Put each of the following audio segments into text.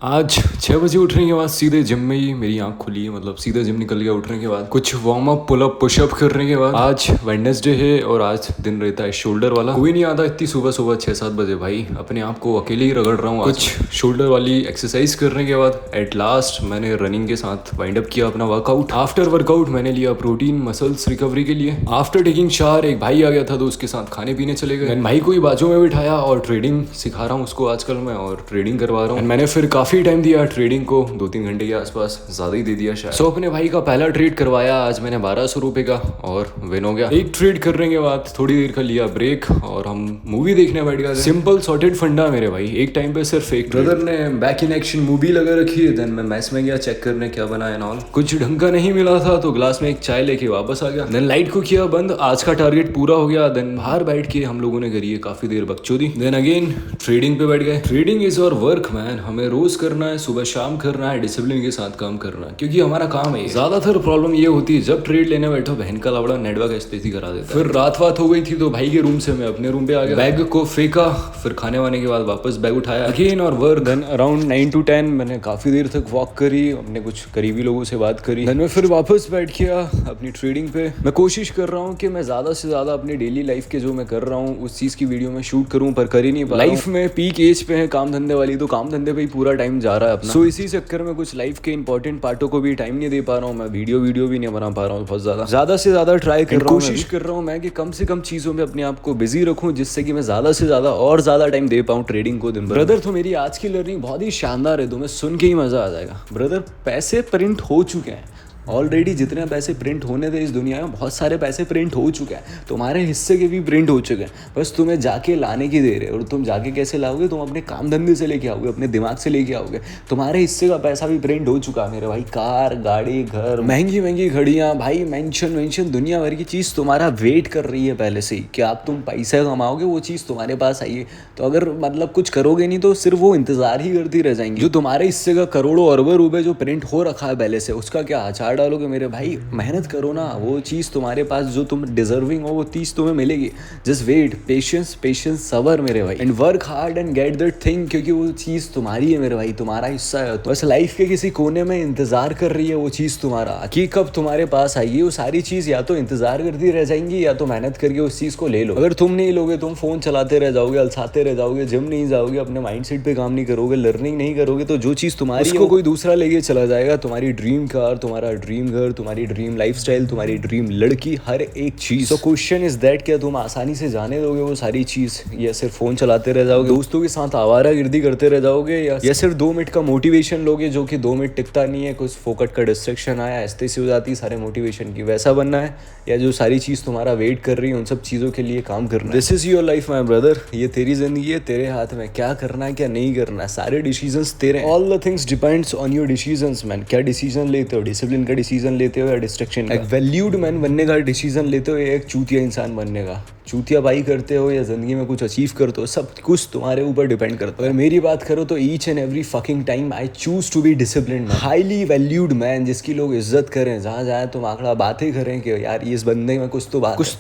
आज 6 बजे उठने के बाद सीधे जिम में ही मेरी आंख खुली है। मतलब सीधे जिम निकल गया उठने के बाद, कुछ warm up pull up pushup करने के बाद। आज वेडनेसडे है और आज दिन रहता है शोल्डर वाला। कोई नहीं आता इतनी सुबह सुबह 6-7 बजे भाई, अपने आप को अकेले ही रगड़ रहा हूँ। कुछ शोल्डर वाली एक्सरसाइज करने के बाद एट लास्ट मैंने रनिंग के साथ वाइंड अप किया अपना वर्कआउट। आफ्टर वर्कआउट मैंने लिया प्रोटीन मसल्स रिकवरी के लिए। आफ्टर टेकिंग शावर एक भाई आ गया था तो उसके साथ खाने पीने चले गए। भाई को ही बाजू में बिठाया और ट्रेडिंग सिखा रहा हूँ उसको आजकल मैं, और ट्रेडिंग करवा रहा हूँ। मैंने फिर काफी टाइम दिया ट्रेडिंग को, 2-3 घंटे के आसपास, ज्यादा ही दे दिया शायद। सो अपने भाई का पहला ट्रेड करवाया आज मैंने 1200 रुपए का और विन हो गया। एक ट्रेड करने के बाद थोड़ी देर का लिया ब्रेक और हम मूवी देखने बैठ गए। सिंपल सॉर्टेड फंडा मेरे भाई, एक टाइम पे सिर्फ एक ब्रदर ने बैक इन एक्शन मूवी लगा रखी है। देन मैं मैस में गया चेक करने क्या बना है ऑल। कुछ ढंग का नहीं मिला था तो ग्लास में एक चाय लेके वापस आ गया। देन लाइट को किया बंद, आज का टारगेट पूरा हो गया। देन बाहर बैठ के हम लोगों ने करी है काफी देर बकचोदी। देन अगेन ट्रेडिंग पे बैठ गए। ट्रेडिंग इज और वर्क मैन, हमें रोज करना है, सुबह शाम करना है, डिसिप्लिन के साथ काम करना है, क्योंकि हमारा काम है। ज्यादातर प्रॉब्लम ये होती है जब ट्रेड लेने बैठो बहन का लवड़ा नेटवर्क एसटीसी करा देता है। फिर रात हो गई थी तो भाई के रूम से मैं अपने रूम पे आ गया। बैग को फेंका, फिर खाने वाने के बाद वापस बैग उठाया अगेन और वर्क। देन अराउंड 9 to 10 मैंने काफी देर तक वॉक करी, अपने कुछ करीबी लोगों से बात करी। देन मैं फिर वापस बैठ गया अपनी ट्रेडिंग पे। मैं कोशिश कर रहा हूँ कि मैं ज्यादा से ज्यादा अपनी डेली लाइफ के जो मैं कर रहा हूँ उस चीज की वीडियो में शूट करूँ, पर कर ही नहीं पा रहा हूँ। लाइफ में पीक एज पे है काम धंधे वाली, तो काम धंधे पे ही पूरा टाइम जा रहा है अपना। सो इसी चक्कर में कुछ लाइफ के इंपॉर्टेंट पार्टों को भी टाइम नहीं दे पा रहा हूँ मैं, वीडियो भी नहीं बना पा रहा हूँ। बहुत ज्यादा से ज्यादा ट्राई कर रहा हूँ, कोशिश कर रहा हूँ मैं कि कम से कम चीजों में अपने आप को बिजी रखूँ, जिससे कि मैं ज्यादा से ज्यादा और ज्यादा टाइम दे पाऊँ ट्रेडिंग को दिन भर। ब्रदर तो मेरी आज की लर्निंग बहुत ही शानदार है, तुम्हें सुन के ही मजा आ जाएगा। ब्रदर पैसे प्रिंट हो चुके हैं ऑलरेडी, जितने पैसे प्रिंट होने थे इस दुनिया में बहुत सारे पैसे प्रिंट हो चुके हैं, तुम्हारे हिस्से के भी प्रिंट हो चुके हैं, बस तुम्हें जाके लाने की देर है। और तुम जाके कैसे लाओगे? तुम अपने काम धंधे से लेके आओगे, अपने दिमाग से लेके आओगे। तुम्हारे हिस्से का पैसा भी प्रिंट हो चुका है मेरे भाई। कार, गाड़ी, घर, महंगी महंगी घड़ियाँ भाई, मेंशन दुनिया भर की चीज़ तुम्हारा वेट कर रही है पहले से ही कि आप तुम पैसा कमाओगे, वो चीज़ तुम्हारे पास आई है। तो अगर मतलब कुछ करोगे नहीं तो सिर्फ वो इंतजार ही करती रह जाएंगी। जो तुम्हारे हिस्से का करोड़ों अरबों रुपए जो प्रिंट हो रखा है पहले से, उसका क्या आचार डालोगे मेरे भाई? मेहनत करो ना, वो चीज़ तुम्हारे पास जो तुम डिजर्विंग हो वो चीज़ तुम्हें मिलेगी। जस्ट वेट, पेशेंस सबर मेरे भाई, and work hard and get that thing, क्योंकि वो चीज़ तुम्हारी है मेरे भाई, तुम्हारा हिस्सा है। तो बस लाइफ के किसी कोने में इंतजार कर रही है वो चीज़ तुम्हारा कि कब तुम्हारे पास आएगी। वो सारी चीज़ या तो इंतजार करती रह जाएंगी या तो मेहनत करके उस चीज़ को ले लो। अगर तुम नहीं लोगे, तुम फोन चलाते रह जाओगे, अलसाते रह जाओगे, जिम नहीं जाओगे, अपने माइंडसेट पे काम नहीं करोगे, लर्निंग नहीं करोगे, तो जो चीज़ तुम्हारी उसको कोई दूसरा लेके चला जाएगा। तुम्हारी ड्रीम कार, तुम्हारा ड्रीम घर, तुम्हारी ड्रीम लाइफस्टाइल, तुम्हारी ड्रीम लड़की, हर एक चीज। सो क्वेश्चन इज दैट, क्या तुम आसानी से जाने दोगे वो सारी चीज, या सिर्फ फोन चलाते रह जाओगे, दोस्तों के साथ आवारागर्दी करते रह जाओगे, या सिर्फ 2 मिनट का मोटिवेशन लोगे जो कि 2 मिनट टिकता नहीं है, कुछ फोकट का डिस्ट्रैक्शन आया ऐसे से हो जाती है सारे मोटिवेशन की, वैसा बनना है? या जो सारी चीज तुम्हारा वेट कर रही है उन सब चीजों के लिए काम करना है? This is your life my brother, ये तेरी जिंदगी है, तेरे हाथ में क्या करना है क्या नहीं करना है, सारे डिसीजंस तेरे। All the things depends on your decisions man. क्या डिसीजन लेते हो? डिसिप्लिन का डिसीजन लेते हो या डिस्ट्रैक्शन का? एक वैल्यूड मैन बनने का डिसीजन लेते हो या एक चूतिया इंसान बनने का? चूतिया बाई करते हो या जिंदगी में कुछ अचीव करते हो, सब कुछ तुम्हारे ऊपर डिपेंड करता है। अगर मेरी बात करो तो each and every fucking time I choose to be disciplined, highly valued man, जिसकी लोग इज्जत करें, जहाँ जाए तुम आंकड़ा बातें करें कि यार इस बंदे में कुछ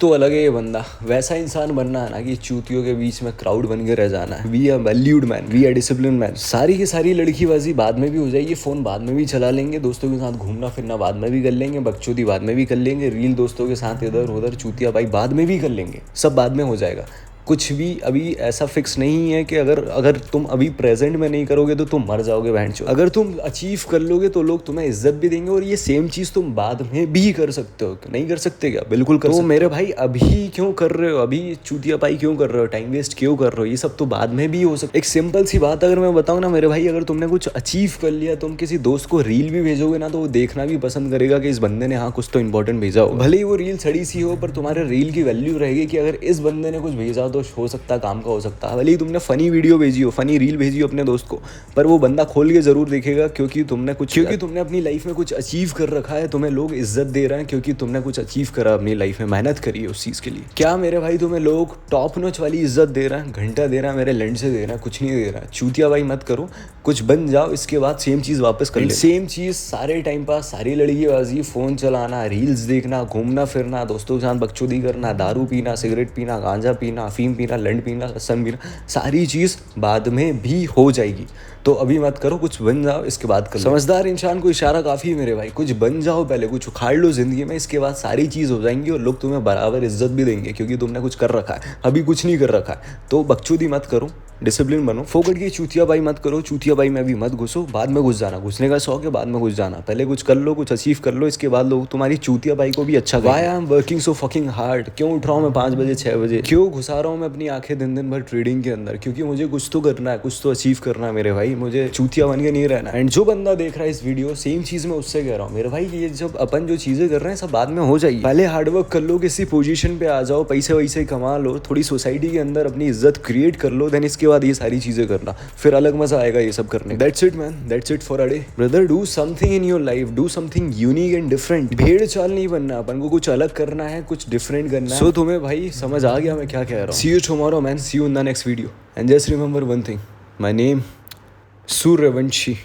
तो अलग है ये बंदा, वैसा इंसान बनना है ना कि चूतियों के बीच में क्राउड बन के रह जाना है। We are valued man, we are discipline man. सारी की सारी लड़कीबाजी बाद में भी हो जाएगी, फोन बाद में भी चला लेंगे, दोस्तों के साथ घूमना फिरना बाद में भी कर लेंगे, बकचोदी बाद में भी कर लेंगे, रील दोस्तों के साथ इधर उधर चूतिया भाई बाद में भी कर लेंगे, सब बाद में हो जाएगा। कुछ भी अभी ऐसा फिक्स नहीं है कि अगर तुम अभी प्रेजेंट में नहीं करोगे तो तुम मर जाओगे बहनचोद। अगर तुम अचीव कर लोगे तो लोग तुम्हें इज्जत भी देंगे, और ये सेम चीज तुम बाद में भी कर सकते हो। नहीं कर सकते क्या? बिल्कुल कर सकते हो। मेरे भाई अभी क्यों कर रहे हो? अभी चूतिया पाई क्यों कर रहे हो? टाइम वेस्ट क्यों कर रहे हो? ये सब तो बाद में भी हो सकता है। एक सिंपल सी बात अगर मैं बताऊँ ना मेरे भाई, अगर तुमने कुछ अचीव कर लिया, तुम किसी दोस्त को रील भी भेजोगे ना तो वो देखना भी पसंद करेगा कि इस बंदे ने हाँ कुछ तो इंपॉर्टेंट भेजा हो। भले ही वो रील सड़ी सी हो, पर तुम्हारे रील की वैल्यू रहेगी कि अगर इस बंदे ने कुछ भेजा तो हो सकता है काम का हो सकता है। भले ही तुमने फनी वीडियो भेजी हो, फनी रील भेजी हो अपने दोस्त को, पर वो बंदा खोल के जरूर देखेगा, क्योंकि तुमने अपनी लाइफ में कुछ अचीव कर रखा है, तुम्हें लोग इज्जत दे रहे हैं क्योंकि तुमने कुछ अचीव करा अपनी लाइफ में, मेहनत करी है उस चीज के लिए। क्या मेरे भाई तुम्हें लोग टॉप नॉच वाली इज्जत दे रहे हैं, घंटा दे रहा है, मेरे लैंड से दे रहा है? कुछ नहीं दे रहा है। चूतिया भाई मत करो, कुछ बन जाओ, इसके बाद सेम चीज वापस कर ले। सेम चीज सारे टाइम पास, सारी लड़कीबाजी, फोन चलाना, रील्स देखना, घूमना फिरना, दोस्तों के साथ बकचोदी करना, दारू पीना, सिगरेट पीना, गांजा पीना, अफीम पीना, लंड पीना, लसन पीना, सारी चीज़ बाद में भी हो जाएगी। तो अभी मत करो, कुछ बन जाओ, इसके बाद करो। समझदार इंसान को इशारा काफी है मेरे भाई, कुछ बन जाओ पहले, कुछ उखाड़ लो जिंदगी में, इसके बाद सारी चीज हो जाएंगी और लोग तुम्हें बराबर इज्जत भी देंगे, क्योंकि तुमने कुछ कर रखा है, अभी कुछ नहीं कर रखा है। तो बकचोदी मत करो, डिसिप्लिन बनो, फोकट की चूतिया बाई मत करो, चूतिया बाई में भी मत घुसो, बाद में घुस जाना, घुसने का शौक है बाद में घुस जाना, पहले कुछ कर लो, कुछ अचीव कर लो, इसके बाद लोग तुम्हारी चूतिया बाई को भी अच्छा। Why I am working so fucking hard, क्यों उठ रहा हूँ मैं 5 बजे 6 बजे, क्यों घुसा रहा हूँ मैं अपनी आंखें दिन दिन भर ट्रेडिंग के अंदर, क्योंकि मुझे कुछ तो करना है, कुछ तो अचीव करना है मेरे भाई, मुझे चूतिया बन के नहीं रहना। एंड जो बंदा देख रहा है इस वीडियो, सेम चीज मैं उससे कह रहा हूँ मेरे भाई, ये जब अपन जो चीजें कर रहे हैं सब बाद में हो जाएगी, पहले हार्डवर्क कर लो, किसी पोजीशन पे आ जाओ, पैसे वैसे कमा लो, थोड़ी सोसाइटी के अंदर अपनी इज्जत क्रिएट कर लो, देन इसके बाद ये सारी चीजें करना, फिर अलग मजा आएगा ये सब करने। That's it man, that's it for a day brother. Do something in your life, do something unique and different. भेड़ चाल नहीं बनना, अपन को कुछ अलग करना है, कुछ डिफरेंट करना है। सो तुम्हें भाई समझ आ गया मैं क्या कह रहा हूँ। See you tomorrow man, see you in the next video, and just remember one thing, my name Suryavanshi.